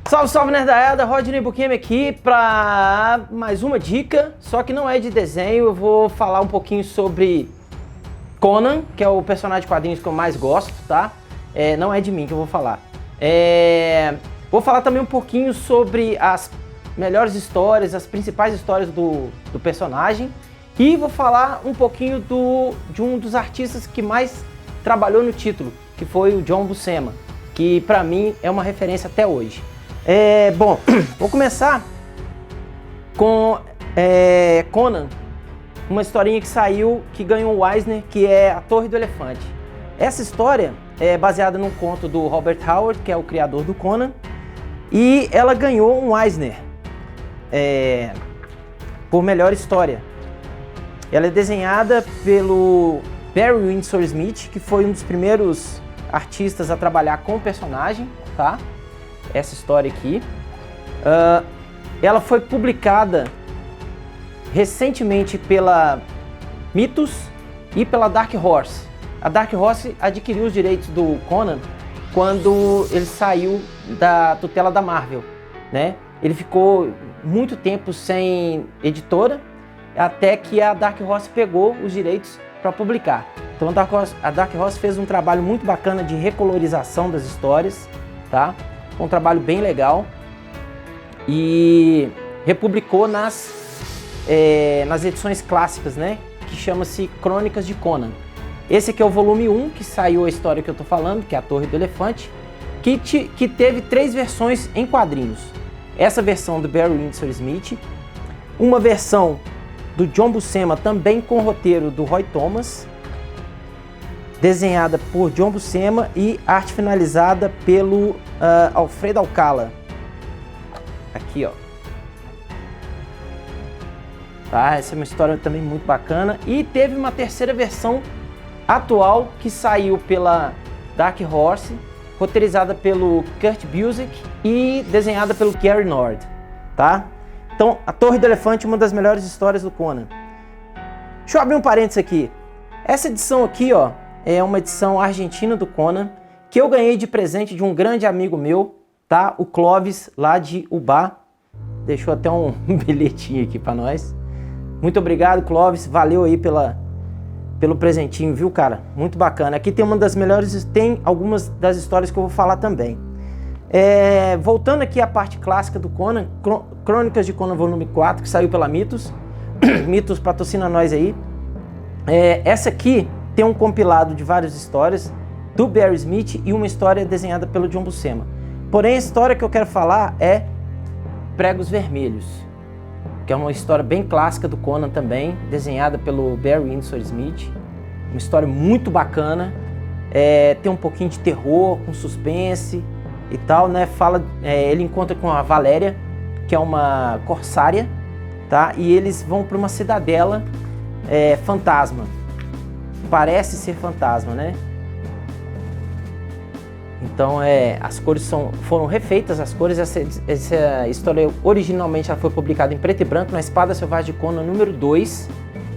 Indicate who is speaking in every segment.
Speaker 1: Salve, salve nerdaiada, Rodney Bukemi aqui para mais uma dica, só que não é de desenho. Eu vou falar um pouquinho sobre Conan, que é o personagem de quadrinhos que eu mais gosto, tá? Não é de mim que eu vou falar. Vou falar também um pouquinho sobre as melhores histórias, as principais histórias do personagem. E vou falar um pouquinho de um dos artistas que mais trabalhou no título, que foi o John Buscema, que pra mim é uma referência até hoje. Bom, vou começar com Conan, uma historinha que saiu, que ganhou o Eisner, que é A Torre do Elefante. Essa história é baseada num conto do Robert Howard, que é o criador do Conan, e ela ganhou um Eisner por melhor história. Ela é desenhada pelo Barry Windsor Smith, que foi um dos primeiros artistas a trabalhar com o personagem, tá? Essa história aqui. Ela foi publicada recentemente pela Mythos e pela Dark Horse. A Dark Horse adquiriu os direitos do Conan quando ele saiu da tutela da Marvel, né? Ele ficou muito tempo sem editora, até que a Dark Horse pegou os direitos para publicar. Então a Dark Horse fez um trabalho muito bacana de recolorização das histórias, tá? Um trabalho bem legal, e republicou nas edições clássicas, né? Que chama-se Crônicas de Conan. Esse aqui é o volume 1, que saiu a história que eu tô falando, que é A Torre do Elefante, que teve 3 versões em quadrinhos. Essa versão do Barry Windsor Smith, uma versão do John Buscema, também com roteiro do Roy Thomas, desenhada por John Buscema e arte finalizada pelo Alfredo Alcala. Aqui, ó. Tá, essa é uma história também muito bacana. E teve uma terceira versão atual que saiu pela Dark Horse, roteirizada pelo Kurt Busiek e desenhada pelo Gary Nord, tá? Então, A Torre do Elefante, uma das melhores histórias do Conan. Deixa eu abrir um parênteses aqui. Essa edição aqui, ó, é uma edição argentina do Conan, que eu ganhei de presente de um grande amigo meu, tá? O Clóvis, lá de Ubá. Deixou até um bilhetinho aqui pra nós. Muito obrigado, Clóvis. Valeu aí pelo presentinho, viu, cara? Muito bacana. Aqui tem uma das melhores, tem algumas das histórias que eu vou falar também. Voltando aqui à parte clássica do Conan, Crônicas de Conan volume 4, que saiu pela Mythos. Mythos patrocina nós aí. Essa aqui tem um compilado de várias histórias do Barry Smith e uma história desenhada pelo John Buscema. Porém, a história que eu quero falar é Pregos Vermelhos, que é uma história bem clássica do Conan também, desenhada pelo Barry Windsor Smith. Uma história muito bacana, tem um pouquinho de terror, com suspense e tal, né? Ele encontra com a Valéria, que é uma corsária, tá? E eles vão para uma cidadela fantasma. Parece ser fantasma, né? Então as cores foram refeitas, as cores. Essa história originalmente ela foi publicada em preto e branco na Espada Selvagem de Conan número 2,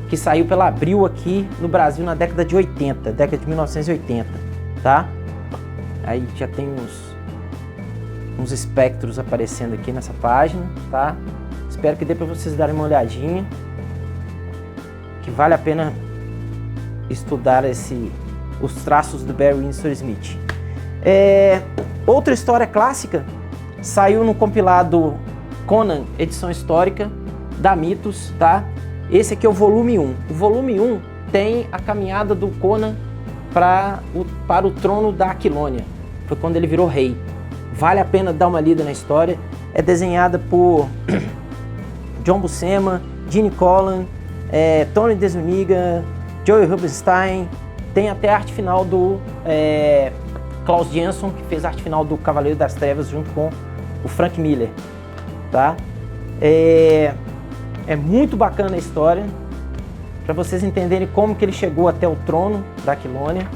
Speaker 1: que saiu pela Abril aqui no Brasil na década de 80, década de 1980, tá? Aí já tem uns espectros aparecendo aqui nessa página, tá? Espero que dê para vocês darem uma olhadinha, que vale a pena estudar os traços do Barry Windsor Smith. Outra história clássica saiu no compilado Conan, edição histórica da Mythos, tá? Esse aqui é o volume 1. O volume 1 tem a caminhada do Conan para o trono da Aquilônia. Foi quando ele virou rei. Vale a pena dar uma lida na história. É desenhada por John Buscema, Gene Colan, Tony DeZuniga, Joey Rubinstein. Tem até a arte final do Klaus Jenson, que fez a arte final do Cavaleiro das Trevas junto com o Frank Miller, tá? É muito bacana a história, para vocês entenderem como que ele chegou até o trono da Aquilônia.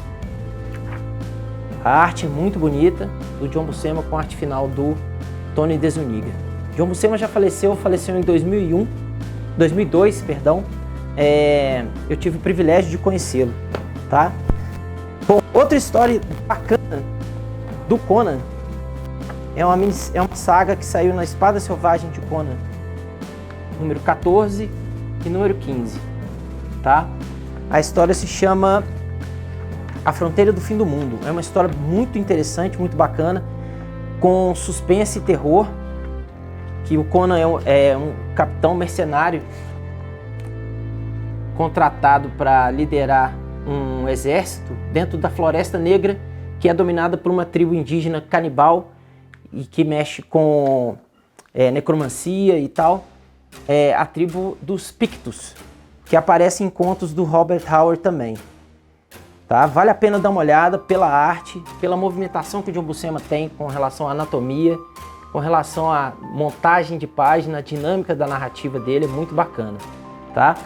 Speaker 1: A arte é muito bonita, do John Buscema, com a arte final do Tony DeZuniga. John Buscema já faleceu em 2002, perdão. Eu tive o privilégio de conhecê-lo, tá? Bom, outra história bacana do Conan é uma saga que saiu na Espada Selvagem de Conan, número 14 e número 15, tá? A história se chama A Fronteira do Fim do Mundo. É uma história muito interessante, muito bacana, com suspense e terror, que o Conan é um capitão mercenário contratado para liderar um exército dentro da Floresta Negra, que é dominada por uma tribo indígena canibal e que mexe com necromancia e tal. É a tribo dos Pictos, que aparece em contos do Robert Howard também. Tá? Vale a pena dar uma olhada pela arte, pela movimentação que o John Buscema tem com relação à anatomia, com relação à montagem de página, a dinâmica da narrativa dele é muito bacana. Tá?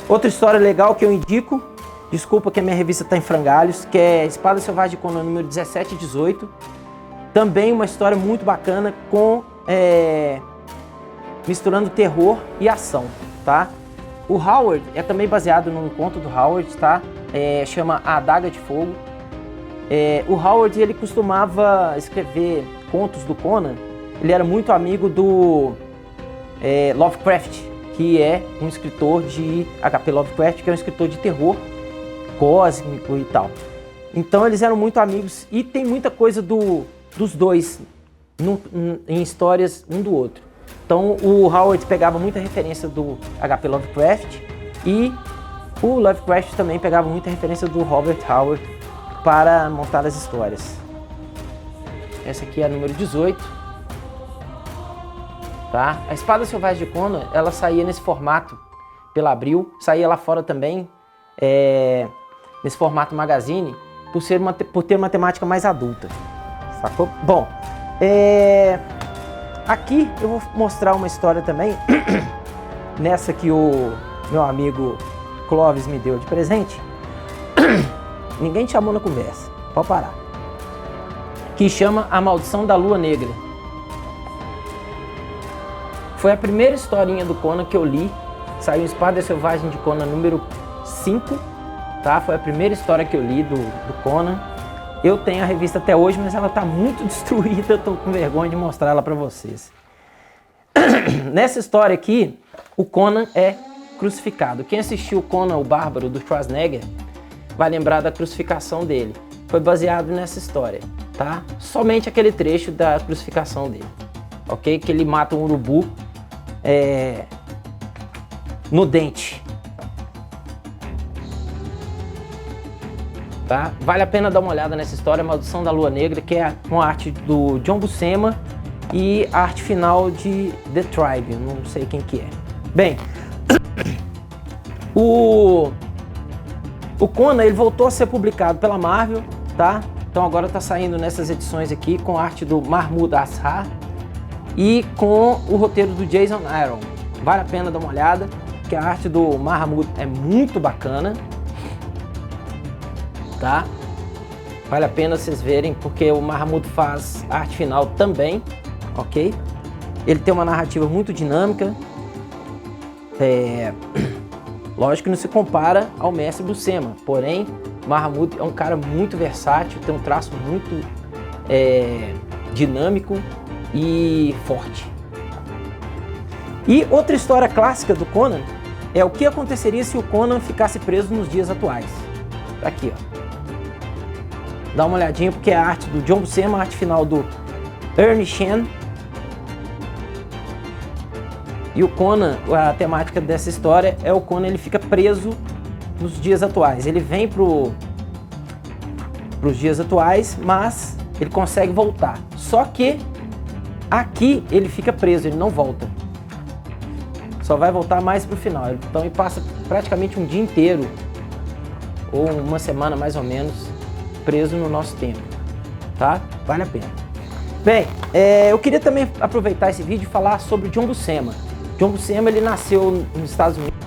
Speaker 1: Outra história legal que eu indico, desculpa que a minha revista está em frangalhos, que é Espada Selvagem de Conan número 17 e 18. Também uma história muito bacana com misturando terror e ação, tá? O Howard é também baseado num conto do Howard, tá? Chama A Adaga de Fogo. O Howard, ele costumava escrever contos do Conan. Ele era muito amigo do Lovecraft, que é um escritor de H.P. Lovecraft, que é um escritor de terror cósmico e tal. Então eles eram muito amigos e tem muita coisa dos dois em histórias um do outro. Então o Howard pegava muita referência do H.P. Lovecraft e o Lovecraft também pegava muita referência do Robert Howard para montar as histórias. Essa aqui é a número 18. Tá? A Espada Selvagem de Conan, ela saía nesse formato pela Abril, saía lá fora também nesse formato magazine, por ter uma temática mais adulta. Sacou? Bom, aqui eu vou mostrar uma história também, nessa que o meu amigo Clóvis me deu de presente. Ninguém te chamou na conversa, pode parar. Que chama A Maldição da Lua Negra. Foi a primeira historinha do Conan que eu li, saiu Espada Selvagem de Conan número 5, tá? Foi a primeira história que eu li do Conan. Eu tenho a revista até hoje, mas ela tá muito destruída, eu tô com vergonha de mostrar ela para vocês. Nessa história aqui, o Conan é crucificado. Quem assistiu Conan o Bárbaro, do Schwarzenegger, vai lembrar da crucificação dele. Foi baseado nessa história, tá? Somente aquele trecho da crucificação dele, ok? Que ele mata um urubu no dente. Tá? Vale a pena dar uma olhada nessa história, Maldição da Lua Negra, que é uma arte do John Buscema e a arte final de The Tribe, não sei quem que é. Bem, o Conan, ele voltou a ser publicado pela Marvel, tá? Então agora tá saindo nessas edições aqui com a arte do Mahmoud Asrar e com o roteiro do Jason Aaron. Vale a pena dar uma olhada, que a arte do Mahmoud é muito bacana. Tá? Vale a pena vocês verem, porque o Mahmoud faz a arte final também, ok? Ele tem uma narrativa muito dinâmica. Lógico que não se compara ao mestre Buscema, porém, Mahmoud é um cara muito versátil, tem um traço muito dinâmico e forte. E outra história clássica do Conan é o que aconteceria se o Conan ficasse preso nos dias atuais. Tá aqui, ó. Dá uma olhadinha, porque é a arte do John Buscema, a arte final do Ernie Chen. E o Conan, a temática dessa história é o Conan, ele fica preso nos dias atuais. Ele vem pros dias atuais, mas ele consegue voltar. Só que aqui ele fica preso, ele não volta. Só vai voltar mais pro final. Então ele passa praticamente um dia inteiro, ou uma semana mais ou menos, preso no nosso tempo, tá? Vale a pena. Bem, eu queria também aproveitar esse vídeo e falar sobre John Buscema. John Buscema, ele nasceu nos Estados Unidos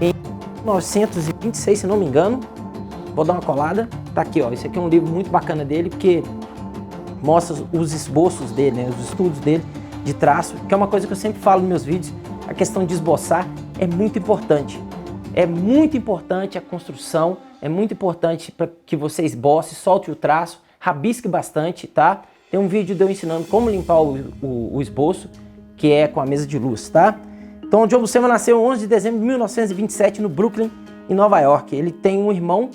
Speaker 1: em 1926, se não me engano. Vou dar uma colada. Tá aqui, ó. Esse aqui é um livro muito bacana dele, porque mostra os esboços dele, né? Os estudos dele de traço, que é uma coisa que eu sempre falo nos meus vídeos. A questão de esboçar é muito importante. É muito importante a construção. É muito importante para que você esboce, solte o traço, rabisque bastante, tá? tem um vídeo de eu ensinando como limpar o esboço, que é com a mesa de luz, tá? Então o John Buscema nasceu em 11 de dezembro de 1927 no Brooklyn, em Nova York. Ele tem um irmão,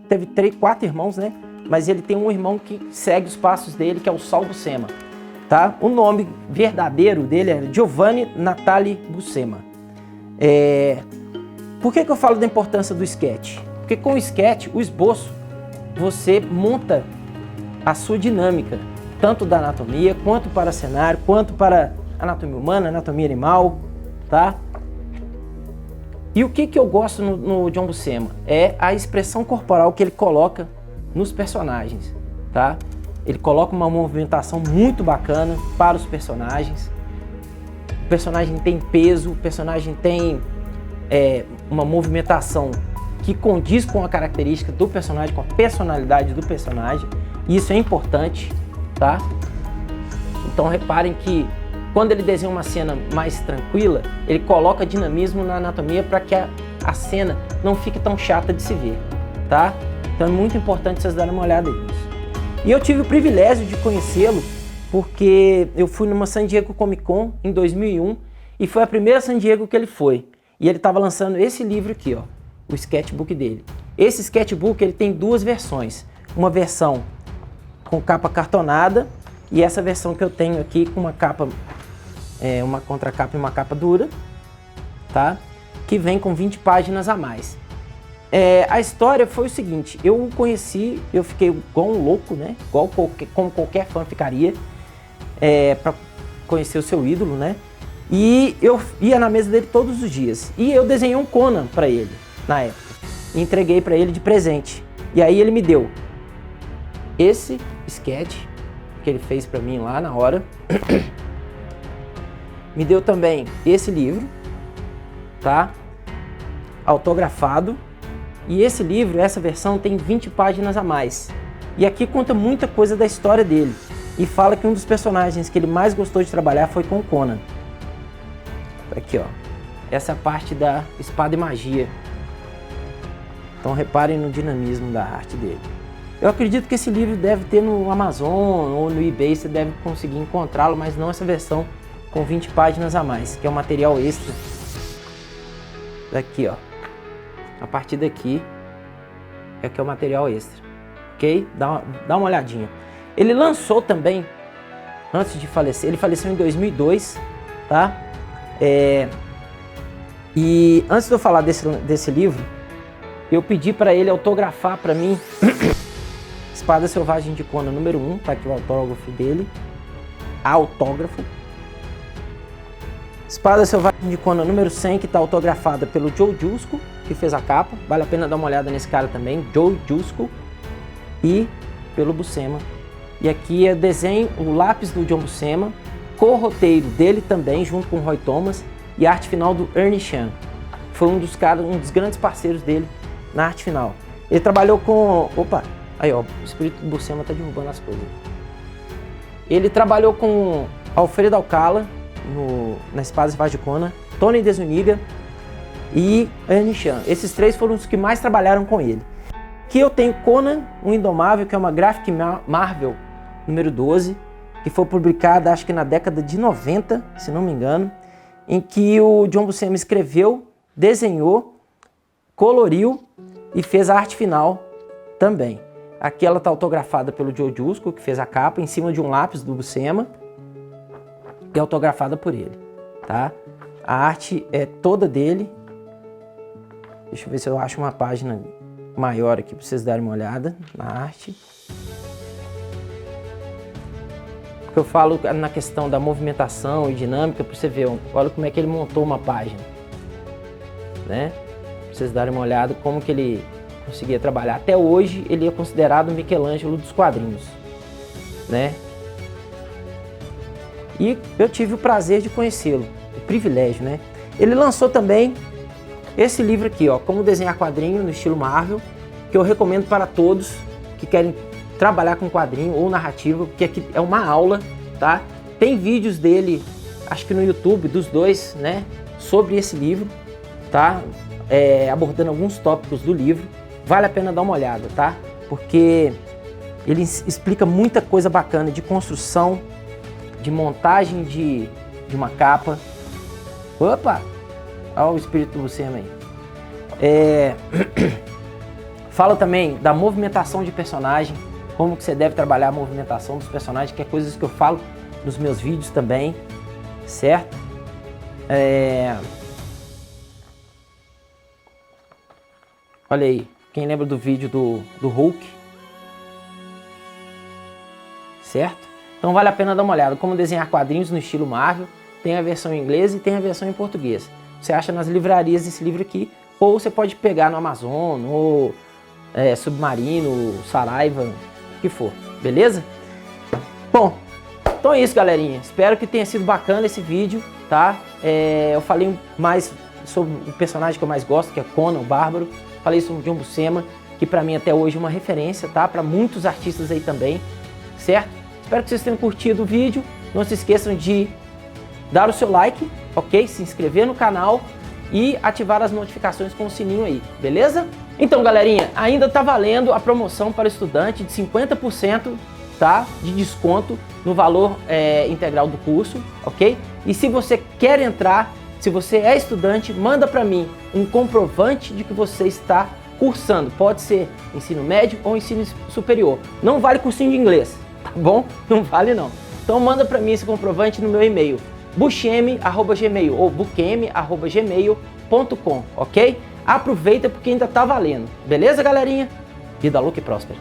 Speaker 1: teve 4 irmãos, né? Mas ele tem um irmão que segue os passos dele, que é o Saul Buscema, tá? O nome verdadeiro dele é Giovanni Natali Buscema. Por que eu falo da importância do sketch? Porque com o sketch, o esboço, você monta a sua dinâmica, tanto da anatomia, quanto para cenário, quanto para anatomia humana, anatomia animal, tá? E o que eu gosto no John Buscema? É a expressão corporal que ele coloca nos personagens, tá? Ele coloca uma movimentação muito bacana para os personagens. O personagem tem peso, o personagem tem uma movimentação que condiz com a característica do personagem, com a personalidade do personagem. E isso é importante, tá? Então reparem que quando ele desenha uma cena mais tranquila, ele coloca dinamismo na anatomia para que a cena não fique tão chata de se ver, tá? Então é muito importante vocês darem uma olhada nisso. E eu tive o privilégio de conhecê-lo porque eu fui numa San Diego Comic Con em 2001 e foi a primeira San Diego que ele foi. E ele estava lançando esse livro aqui, ó, o sketchbook dele. Esse sketchbook ele tem 2 versões. Uma versão com capa cartonada e essa versão que eu tenho aqui com uma capa, uma contracapa e uma capa dura, tá? Que vem com 20 páginas a mais. A história foi o seguinte, eu o conheci, eu fiquei igual um louco, né? Como qualquer fã ficaria, para conhecer o seu ídolo, né? E eu ia na mesa dele todos os dias. E eu desenhei um Conan para ele, na época. E entreguei para ele de presente. E aí ele me deu esse sketch que ele fez para mim lá na hora. Me deu também esse livro, tá? Autografado. E esse livro, essa versão, tem 20 páginas a mais. E aqui conta muita coisa da história dele. E fala que um dos personagens que ele mais gostou de trabalhar foi com o Conan. Aqui, ó. Essa é a parte da espada e magia. Então reparem no dinamismo da arte dele. Eu acredito que esse livro deve ter no Amazon ou no eBay, você deve conseguir encontrá-lo, mas não essa versão com 20 páginas a mais, que é um material extra. Daqui, ó. A partir daqui é que é o material extra, ok? Dá uma olhadinha. Ele lançou também, antes de falecer, ele faleceu em 2002, tá? E antes de eu falar desse livro, eu pedi para ele autografar para mim Espada Selvagem de Conan número 1, tá aqui o autógrafo dele, autógrafo. Espada Selvagem de Conan número 100, que está autografada pelo Joe Jusko, que fez a capa. Vale a pena dar uma olhada nesse cara também, Joe Jusko, e pelo Buscema. E aqui é desenho, o lápis do John Buscema, co-roteiro dele também, junto com o Roy Thomas, e arte final do Ernie Chan. Foi um dos grandes parceiros dele na arte final. Ele trabalhou com... Opa! Aí, ó, o espírito do Buscema tá derrubando as coisas. Ele trabalhou com Alfredo Alcala na Espada Selvagem de Conan, Tony DeZuniga e Ernie Chan. Esses 3 foram os que mais trabalharam com ele. Aqui eu tenho Conan, o Indomável, que é uma Graphic Marvel número 12, que foi publicada acho que na década de 90, se não me engano, em que o John Buscema escreveu, desenhou, coloriu e fez a arte final também. Aqui ela está autografada pelo Joe Jusko, que fez a capa, em cima de um lápis do Buscema, e autografada por ele, tá? A arte é toda dele. Deixa eu ver se eu acho uma página maior aqui para vocês darem uma olhada na arte. Porque eu falo na questão da movimentação e dinâmica, para você ver, olha como é que ele montou uma página, né? Para vocês darem uma olhada como que ele conseguia trabalhar. Até hoje ele é considerado o Michelangelo dos quadrinhos, né? E eu tive o prazer de conhecê-lo, o privilégio, né? Ele lançou também esse livro aqui, ó, Como Desenhar Quadrinho no Estilo Marvel, que eu recomendo para todos que querem trabalhar com quadrinho ou narrativa, porque aqui é uma aula, tá? Tem vídeos dele, acho que no YouTube, dos dois, né? Sobre esse livro, tá? Abordando alguns tópicos do livro. Vale a pena dar uma olhada, tá? Porque Ele explica muita coisa bacana de construção, de montagem de uma capa. Opa! Olha o espírito do Buscema aí. Fala também da movimentação de personagem, como que você deve trabalhar a movimentação dos personagens, que é coisas que eu falo nos meus vídeos também, certo? Olha aí, quem lembra do vídeo do Hulk, certo? Então vale a pena dar uma olhada, como desenhar quadrinhos no estilo Marvel, tem a versão em inglês e tem a versão em português. Você acha nas livrarias esse livro aqui, ou você pode pegar no Amazon, no Submarino, Saraiva, o que for, beleza? Bom, então é isso, galerinha. Espero que tenha sido bacana esse vídeo, tá? Eu falei mais sobre o personagem que eu mais gosto, que é Conan, o Bárbaro. Falei sobre o John Buscema, que pra mim até hoje é uma referência, tá? Pra muitos artistas aí também, certo? Espero que vocês tenham curtido o vídeo. Não se esqueçam de dar o seu like, ok? Se inscrever no canal e ativar as notificações com o sininho aí, beleza? Então, galerinha, ainda tá valendo a promoção para estudante de 50%, tá? De desconto no valor integral do curso, ok? E se você quer entrar, se você é estudante, manda para mim um comprovante de que você está cursando. Pode ser ensino médio ou ensino superior. Não vale cursinho de inglês, tá bom? Não vale não. Então manda para mim esse comprovante no meu e-mail, bucheme@gmail ou bucheme@gmail.com, ok? Aproveita porque ainda tá valendo. Beleza, galerinha? Vida louca e próspera.